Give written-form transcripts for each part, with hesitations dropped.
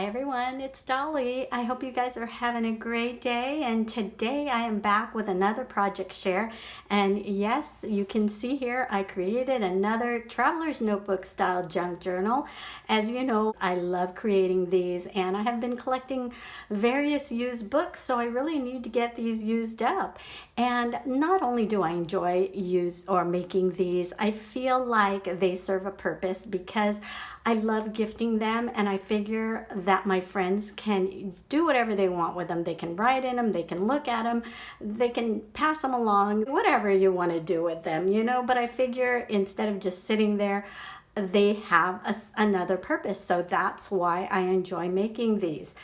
Hi everyone, it's Dolly. I hope you guys are having a great day, and today I am back with another project share. And yes, you can see here I created another traveler's notebook style junk journal. As you know, I love creating these and I have been collecting various used books, so I really need to get these used up. And not only do I enjoy making these, I feel like they serve a purpose because I love gifting them, and I figure that my friends can do whatever they want with them. They can write in them, they can look at them, they can pass them along, whatever you want to do with them, But I figure instead of just sitting there, they have another purpose. So that's why I enjoy making these.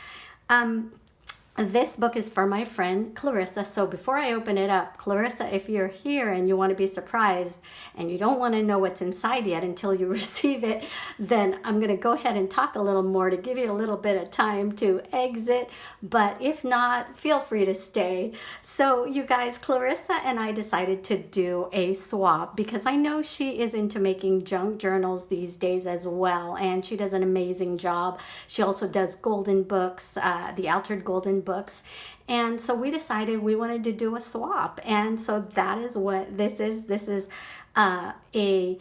This book is for my friend Clarissa. So before I open it up, Clarissa, if you're here and you want to be surprised and you don't want to know what's inside yet until you receive it, then I'm going to go ahead and talk a little more to give you a little bit of time to exit. But if not, feel free to stay. So you guys, Clarissa and I decided to do a swap because I know she is into making junk journals these days as well. And she does an amazing job. She also does golden books, the Altered Golden books, and so we decided we wanted to do a swap, and so that is what this is. This is a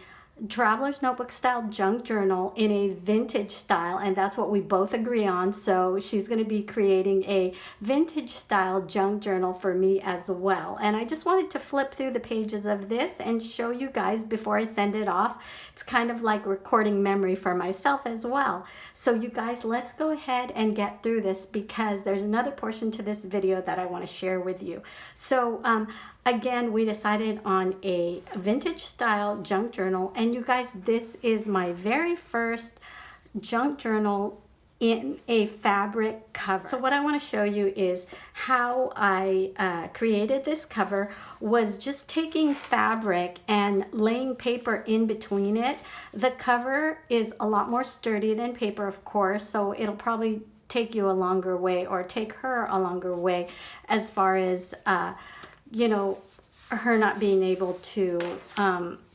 traveler's notebook style junk journal in a vintage style, and that's what we both agree on. So she's going to be creating a vintage style junk journal for me as well, and I just wanted to flip through the pages of this and show you guys before I send it off. It's kind of like recording memory for myself as well. So you guys, let's go ahead and get through this because there's another portion to this video that I want to share with you. So again, we decided on a vintage style junk journal, and you guys, this is my very first junk journal in a fabric cover. So what I want to show you is how I created this cover was just taking fabric and laying paper in between it. The cover is a lot more sturdy than paper, of course, so it'll probably take you a longer way, or take her a longer way, as far as her not being able to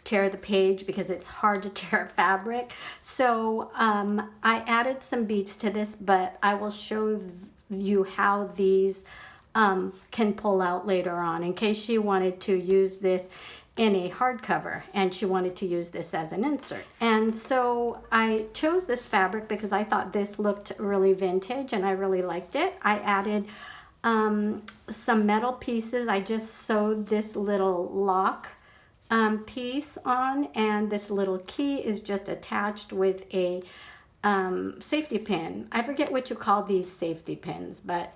tear the page because it's hard to tear fabric. So I added some beads to this, but I will show you how these can pull out later on in case she wanted to use this in a hardcover and she wanted to use this as an insert. And so I chose this fabric because I thought this looked really vintage and I really liked it. I added some metal pieces. I just sewed this little lock piece on, and this little key is just attached with a safety pin. I forget what you call these safety pins, but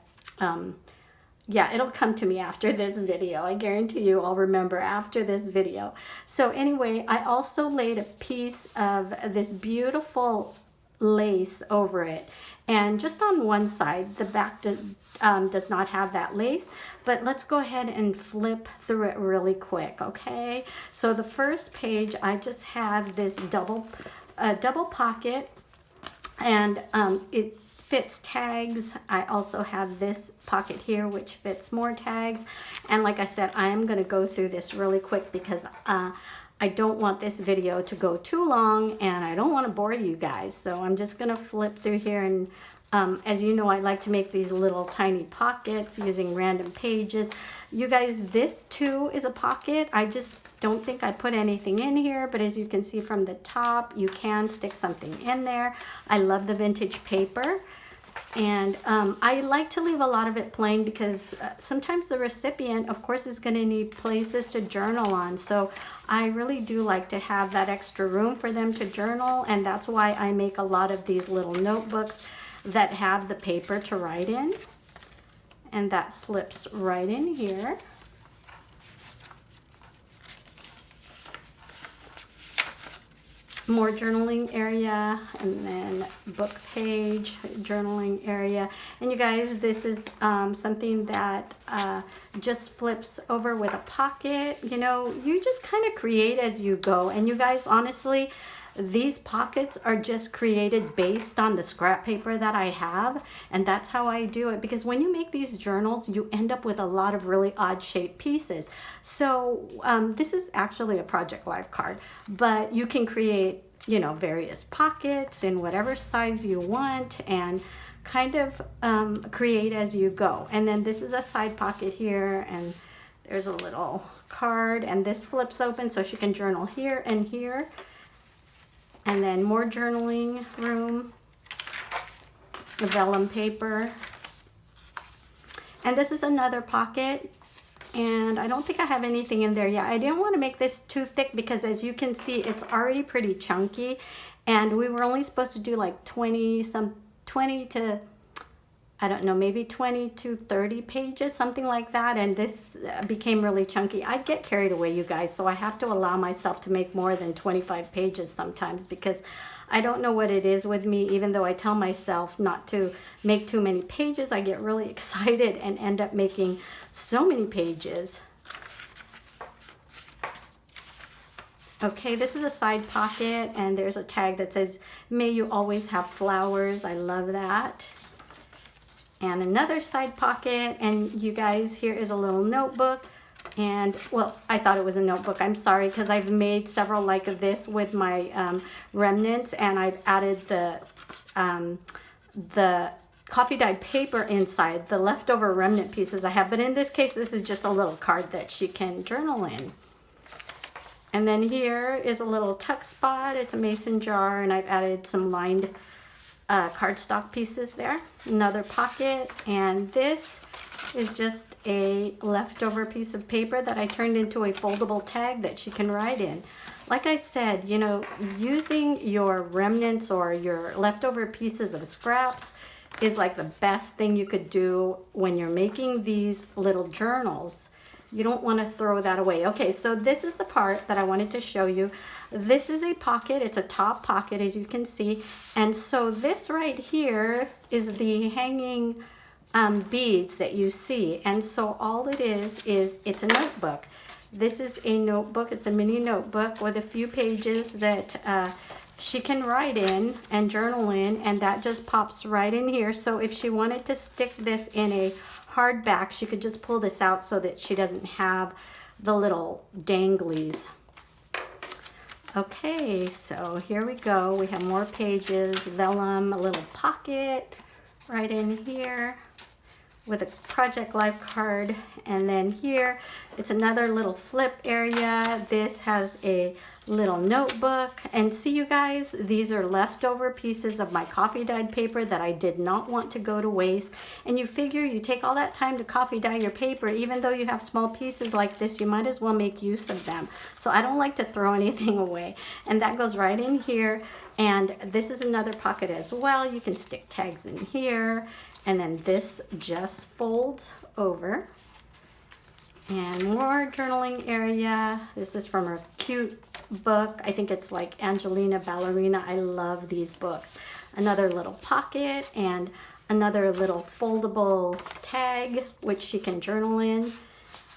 yeah, it'll come to me after this video. I guarantee you I'll remember after this video. So anyway, I also laid a piece of this beautiful lace over it, and just on one side. The back does not have that lace, but let's go ahead and flip through it really quick, okay? So the first page, I just have this double pocket, and it fits tags. I also have this pocket here which fits more tags, and like I said, I am going to go through this really quick because I don't want this video to go too long and I don't want to bore you guys. So I'm just going to flip through here, and as you know, I like to make these little tiny pockets using random pages. You guys, this too is a pocket. I just don't think I put anything in here, but as you can see from the top, you can stick something in there. I love the vintage paper. And I like to leave a lot of it plain because sometimes the recipient, of course, is going to need places to journal on. So I really do like to have that extra room for them to journal. And that's why I make a lot of these little notebooks that have the paper to write in. And that slips right in here. More journaling area, and then book page, journaling area. And you guys, this is something that just flips over with a pocket. You just kind of create as you go. And you guys, honestly, these pockets are just created based on the scrap paper that I have, and that's how I do it, because when you make these journals, you end up with a lot of really odd shaped pieces. So this is actually a Project Life card, but you can create you know, various pockets in whatever size you want, and kind of create as you go. And then this is a side pocket here, and there's a little card, and this flips open so she can journal here and here. And then more journaling room, the vellum paper. And this is another pocket, and I don't think I have anything in there yet. I didn't want to make this too thick because, as you can see, it's already pretty chunky, and we were only supposed to do like 20 to, I don't know, maybe 20 to 30 pages, something like that. And this became really chunky. I get carried away, you guys, so I have to allow myself to make more than 25 pages sometimes, because I don't know what it is with me. Even though I tell myself not to make too many pages, I get really excited and end up making so many pages. Okay, this is a side pocket, and there's a tag that says, "May you always have flowers." I love that. And another side pocket, and you guys, here is a little notebook. And, well, I thought it was a notebook. I'm sorry, because I've made several like this with my remnants, and I've added the coffee dyed paper inside, the leftover remnant pieces I have. But in this case, this is just a little card that she can journal in. And then here is a little tuck spot. It's a mason jar, and I've added some lined cardstock pieces there. Another pocket, and this is just a leftover piece of paper that I turned into a foldable tag that she can write in. Like I said, you know, using your remnants or your leftover pieces of scraps is like the best thing you could do when you're making these little journals. You don't want to throw that away. Okay, so this is the part that I wanted to show you. This is a pocket. It's a top pocket, as you can see. And so this right here is the hanging beads that you see. And so all it is it's a notebook. This is a notebook. It's a mini notebook with a few pages that she can write in and journal in, and that just pops right in here. So if she wanted to stick this in a hardback, she could just pull this out so that she doesn't have the little danglies. Okay, so here we go. We have more pages, vellum, a little pocket right in here with a Project Life card. And then here, it's another little flip area. This has a little notebook. And see, you guys, these are leftover pieces of my coffee dyed paper that I did not want to go to waste. And you figure you take all that time to coffee dye your paper, even though you have small pieces like this, you might as well make use of them. So I don't like to throw anything away. And that goes right in here. And this is another pocket as well. You can stick tags in here. And then this just folds over. And more journaling area. This is from her cute book. I think it's like Angelina Ballerina. I love these books. Another little pocket and another little foldable tag, which she can journal in.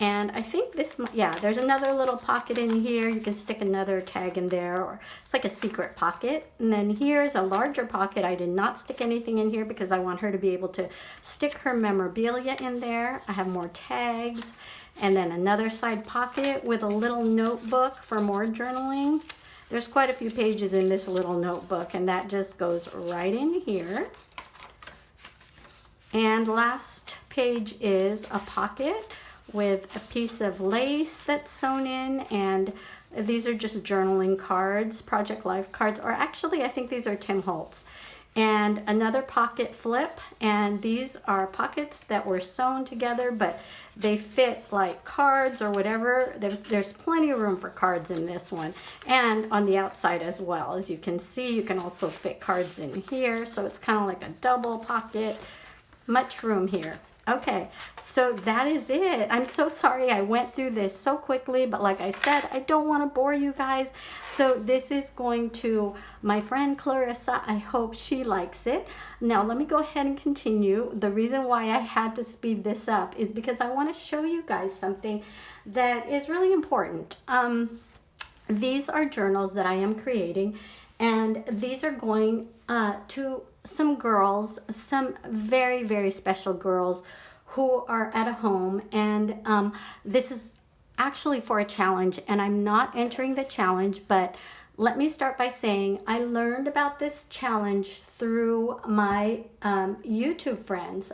And I think this, yeah, there's another little pocket in here. You can stick another tag in there, or it's like a secret pocket. And then here's a larger pocket. I did not stick anything in here because I want her to be able to stick her memorabilia in there. I have more tags. And then another side pocket with a little notebook for more journaling. There's quite a few pages in this little notebook, and that just goes right in here. And last page is a pocket with a piece of lace that's sewn in, and these are just journaling cards, Project Life cards, or actually I think these are Tim Holtz. And another pocket flip, and these are pockets that were sewn together, but they fit like cards or whatever. There's plenty of room for cards in this one, and on the outside as well. As you can see, you can also fit cards in here, so it's kind of like a double pocket. Much room here. Okay, so that is it. I'm so sorry I went through this so quickly, but like I said, I don't want to bore you guys. So this is going to my friend Clarissa. I hope she likes it. Now let me go ahead and continue. The reason why I had to speed this up is because I want to show you guys something that is really important. These are journals that I am creating, and these are going to some girls, some very, very special girls who are at a home, and this is actually for a challenge, and I'm not entering the challenge, but let me start by saying I learned about this challenge through my YouTube friends,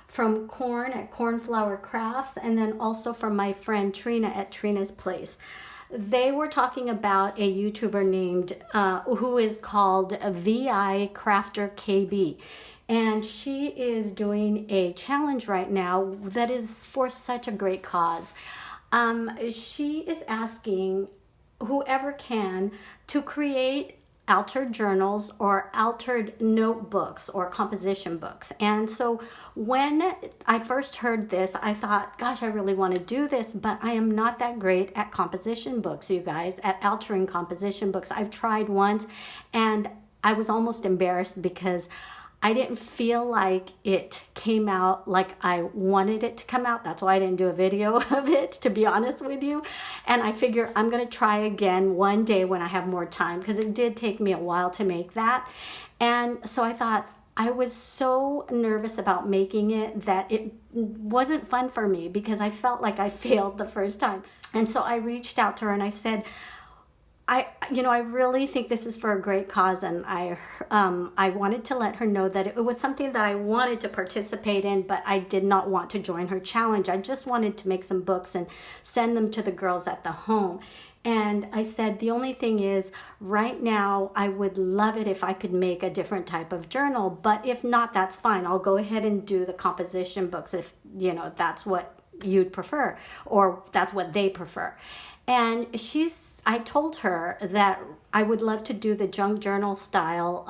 from Corn at Cornflower Crafts, and then also from my friend Trina at Trina's Place. They were talking about a YouTuber named, who is called VI Crafter KB. And she is doing a challenge right now that is for such a great cause. She is asking whoever can to create altered journals or altered notebooks or composition books. And so when I first heard this, I thought, gosh, I really want to do this, but I am not that great at composition books, you guys, at altering composition books. I've tried once and I was almost embarrassed because I didn't feel like it came out like I wanted it to come out. That's why I didn't do a video of it, to be honest with you. And I figure I'm going to try again one day when I have more time, because it did take me a while to make that. And so I thought, I was so nervous about making it that it wasn't fun for me because I felt like I failed the first time. And so I reached out to her and I said, I really think this is for a great cause, and I wanted to let her know that it was something that I wanted to participate in, but I did not want to join her challenge. I just wanted to make some books and send them to the girls at the home. And I said, the only thing is, right now, I would love it if I could make a different type of journal, but if not, that's fine. I'll go ahead and do the composition books if, that's what you'd prefer, or that's what they prefer. And I told her that I would love to do the junk journal style,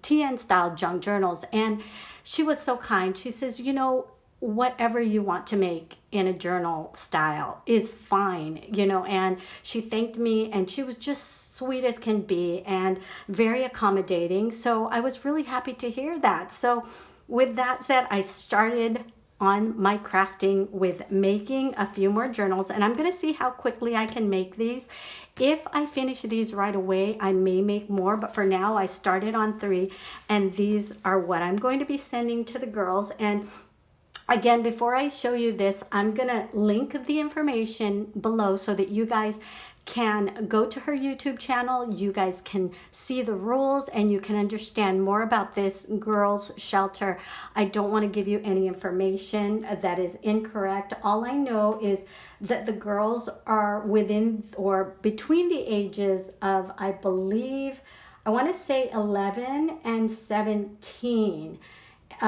TN style junk journals. And she was so kind. She says, whatever you want to make in a journal style is fine, and she thanked me, and she was just sweet as can be and very accommodating. So I was really happy to hear that. So with that said, I started on my crafting with making a few more journals, and I'm going to see how quickly I can make these. If I finish these right away, I may make more, but for now I started on 3, and these are what I'm going to be sending to the girls. And again, before I show you this, I'm going to link the information below so that you guys can go to her YouTube channel. You guys can see the rules and you can understand more about this girls shelter. I don't want to give you any information that is incorrect. All I know is that the girls are within or between the ages of, I believe, I want to say 11 and 17.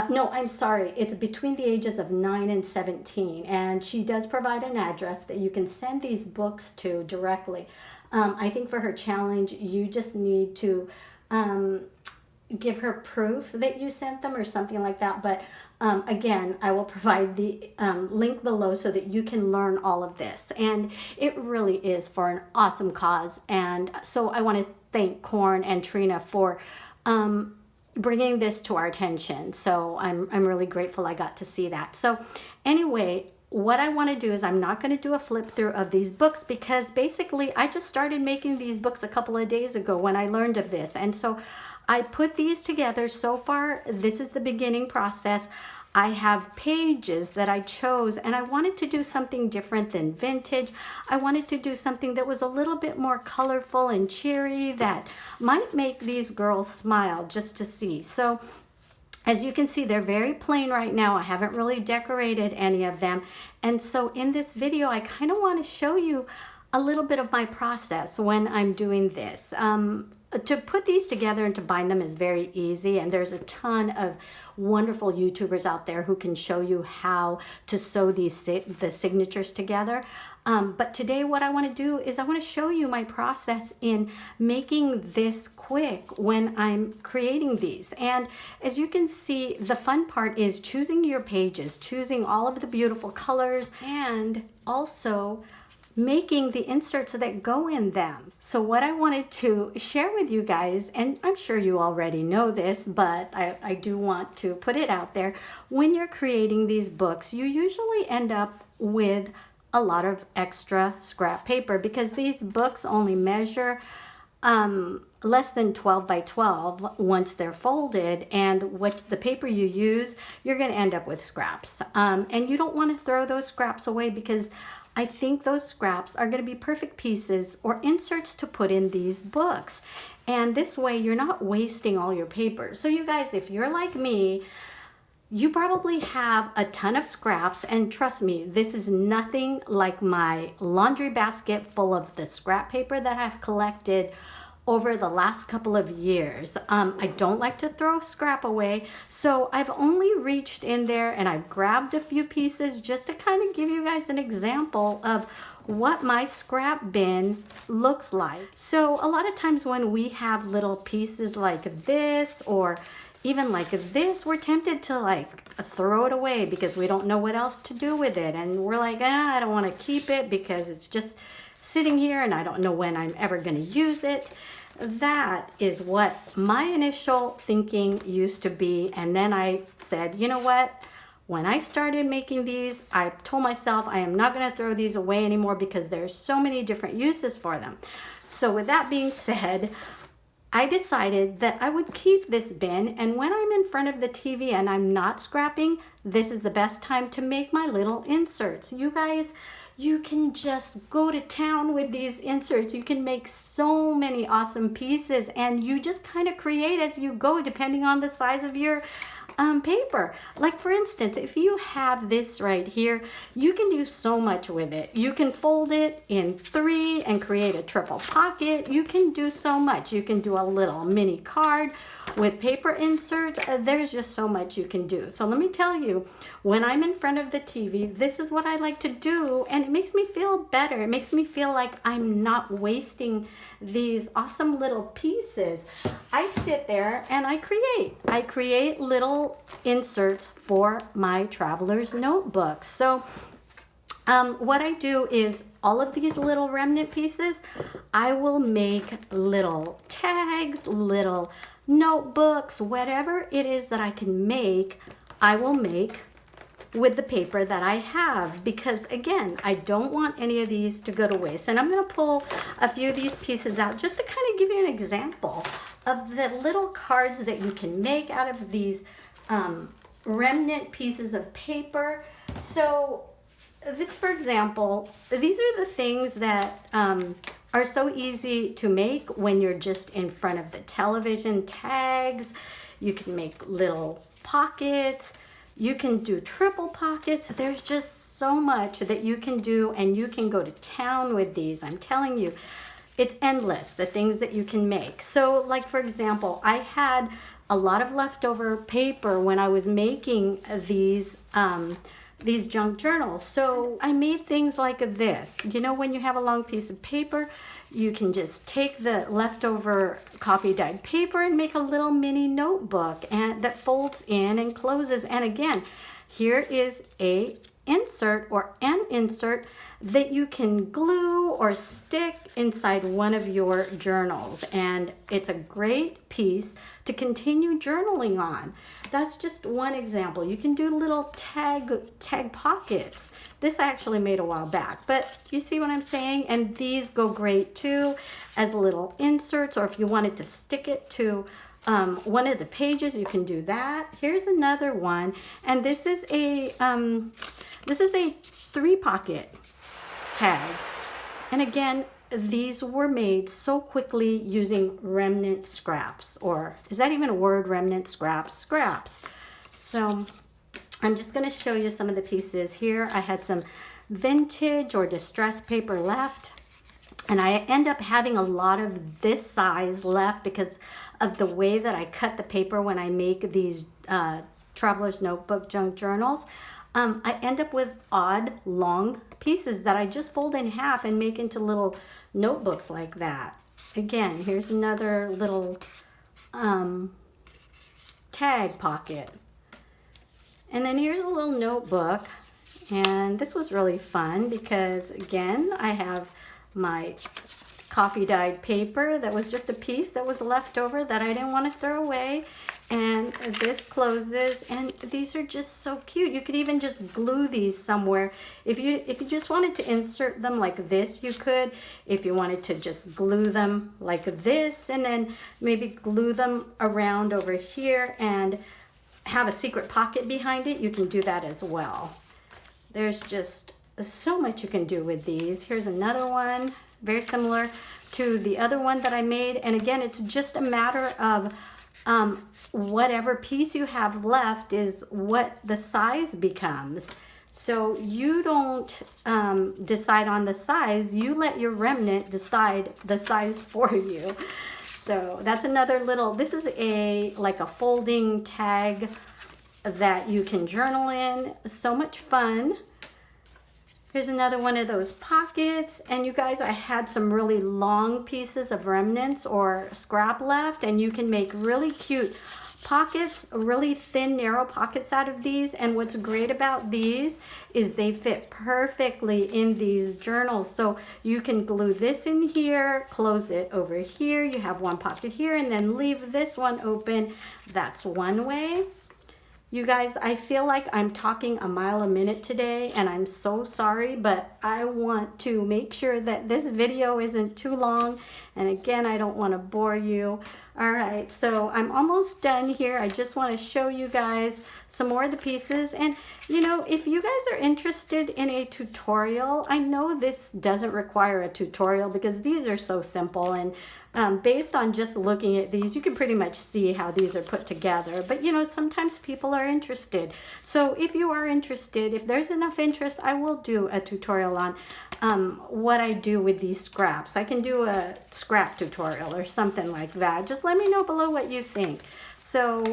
No, I'm sorry. It's between the ages of 9 and 17. And she does provide an address that you can send these books to directly. I think for her challenge, you just need to give her proof that you sent them or something like that. But again, I will provide the link below so that you can learn all of this. And it really is for an awesome cause. And so I want to thank Corn and Trina for bringing this to our attention. So I'm really grateful I got to see that. So anyway, what I want to do is I'm not going to do a flip through of these books because basically I just started making these books a couple of days ago when I learned of this. And so I put these together. So far, this is the beginning process. I have pages that I chose, and I wanted to do something different than vintage. I wanted to do something that was a little bit more colorful and cheery that might make these girls smile just to see. So as you can see, they're very plain right now. I haven't really decorated any of them. And so in this video, I kind of want to show you a little bit of my process when I'm doing this. To put these together and to bind them is very easy, and there's a ton of wonderful YouTubers out there who can show you how to sew the signatures together. But today what I want to do is I want to show you my process in making this quick when I'm creating these. And as you can see, the fun part is choosing your pages, choosing all of the beautiful colors, and also making the inserts that go in them. So what I wanted to share with you guys, and I'm sure you already know this, but I do want to put it out there. When you're creating these books, you usually end up with a lot of extra scrap paper because these books only measure less than 12 by 12 once they're folded, and what the paper you use, you're going to end up with scraps. And you don't want to throw those scraps away because I think those scraps are going to be perfect pieces or inserts to put in these books. And this way you're not wasting all your paper. So you guys, if you're like me, you probably have a ton of scraps, and trust me, this is nothing like my laundry basket full of the scrap paper that I've collected over the last couple of years. I don't like to throw scrap away, so I've only reached in there and I've grabbed a few pieces just to kind of give you guys an example of what my scrap bin looks like. So a lot of times when we have little pieces like this or even like this, we're tempted to like throw it away because we don't know what else to do with it. And we're like, I don't want to keep it because it's just sitting here and I don't know when I'm ever going to use it. That is what my initial thinking used to be. And then I said, you know what? When I started making these, I told myself I am not going to throw these away anymore because there's so many different uses for them. So with that being said, I decided that I would keep this bin, and when I'm in front of the TV and I'm not scrapping, this is the best time to make my little inserts. You guys, you can just go to town with these inserts. You can make so many awesome pieces, and you just kind of create as you go depending on the size of your paper. Like for instance, if you have this right here, you can do so much with it. You can fold it in 3 and create a triple pocket. You can do so much. You can do a little mini card with paper inserts. There's just so much you can do. So let me tell you, when I'm in front of the TV, this is what I like to do, and it makes me feel better. It makes me feel like I'm not wasting these awesome little pieces. I sit there and I create little inserts for my traveler's notebooks. So what I do is all of these little remnant pieces, I will make little tags, little notebooks, whatever it is that I can make, I will make with the paper that I have, because again, I don't want any of these to go to waste. And I'm going to pull a few of these pieces out just to kind of give you an example of the little cards that you can make out of these remnant pieces of paper. So this, for example, these are the things that are so easy to make when you're just in front of the television. Tags, you can make little pockets, you can do triple pockets. There's just so much that you can do, and you can go to town with these. I'm telling you, it's endless, the things that you can make. So like for example, I had a lot of leftover paper when I was making these junk journals. So I made things like this. You know, when you have a long piece of paper, you can just take the leftover coffee dyed paper and make a little mini notebook and that folds in and closes. And again, here is a insert or an insert that you can glue or stick inside one of your journals, and it's a great piece to continue journaling on. That's just one example. You can do little tag pockets. This I actually made a while back, but you see what I'm saying? And these go great too as little inserts, or if you wanted to stick it to one of the pages, you can do that. Here's another one, and this is a 3-pocket tag. And again, these were made so quickly using remnant scraps, or is that even a word, remnant scraps? So I'm just going to show you some of the pieces here. I had some vintage or distressed paper left, and I end up having a lot of this size left because of the way that I cut the paper when I make these Traveler's Notebook junk journals. I end up with odd long pieces that I just fold in half and make into little notebooks like that. Again, here's another little tag pocket. And then here's a little notebook. And this was really fun because, again, I have my coffee dyed paper that was just a piece that was left over that I didn't want to throw away. And this closes, and these are just so cute. You could even just glue these somewhere. If you just wanted to insert them like this, you could. If you wanted to just glue them like this, and then maybe glue them around over here and have a secret pocket behind it, you can do that as well. There's just so much you can do with these. Here's another one, very similar to the other one that I made. And again, it's just a matter of whatever piece you have left is what the size becomes. So you don't decide on the size, you let your remnant decide the size for you. So that's another little, this is like a folding tag that you can journal in. So much fun. Here's another one of those pockets. And you guys, I had some really long pieces of remnants or scrap left, and you can make really cute pockets, really thin, narrow pockets out of these. And what's great about these is they fit perfectly in these journals. So you can glue this in here, close it over here. You have one pocket here, and then leave this one open. That's one way. You guys, I feel like I'm talking a mile a minute today, and I'm so sorry, but I want to make sure that this video isn't too long. And again, I don't want to bore you. All right, so I'm almost done here. I just want to show you guys some more of the pieces. And you know, if you guys are interested in a tutorial, I know this doesn't require a tutorial because these are so simple, and based on just looking at these, you can pretty much see how these are put together. But you know, sometimes people are interested. So if you are interested, if there's enough interest, I will do a tutorial on what I do with these scraps. I can do a scrap tutorial or something like that. Just let me know below what you think. So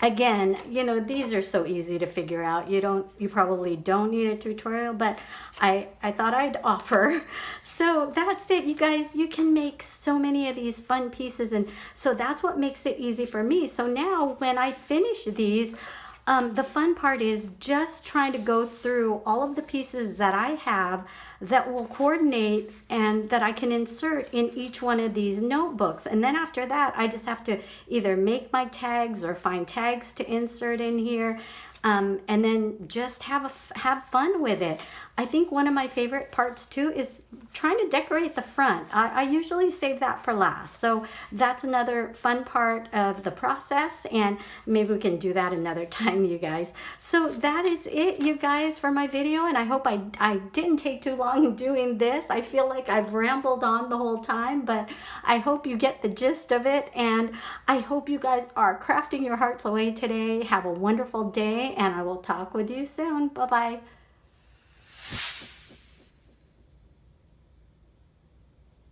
again, you know, these are so easy to figure out. You probably don't need a tutorial, but I thought I'd offer. So that's it, you guys. You can make so many of these fun pieces, and so that's what makes it easy for me. So now when I finish these, the fun part is just trying to go through all of the pieces that I have that will coordinate and that I can insert in each one of these notebooks. And then after that, I just have to either make my tags or find tags to insert in here. And then just have fun with it. I think one of my favorite parts too is trying to decorate the front. I usually save that for last. So that's another fun part of the process, and maybe we can do that another time, you guys. So that is it, you guys, for my video, and I hope I didn't take too long doing this. I feel like I've rambled on the whole time, but I hope you get the gist of it, and I hope you guys are crafting your hearts away today. Have a wonderful day, and I will talk with you soon. Bye-bye.